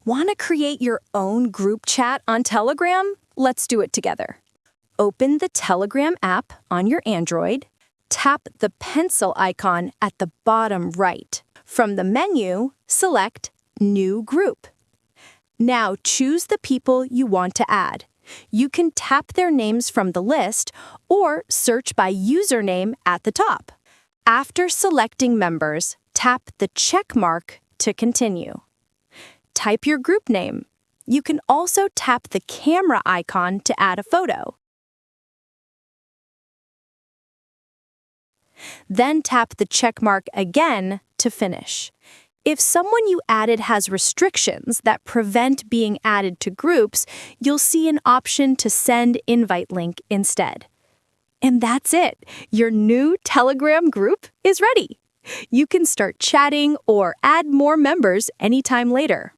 Want to create your own group chat on Telegram? Let's do it together. Open the Telegram app on your Android. Tap the pencil icon at the bottom right. From the menu, select New Group. Now choose the people you want to add. You can tap their names from the list or search by username at the top. After selecting members, tap the check mark to continue. Type your group name. You can also tap the camera icon to add a photo. Then tap the check mark again to finish. If someone you added has restrictions that prevent being added to groups, you'll see an option to send invite link instead. And that's it. Your new Telegram group is ready. You can start chatting or add more members anytime later.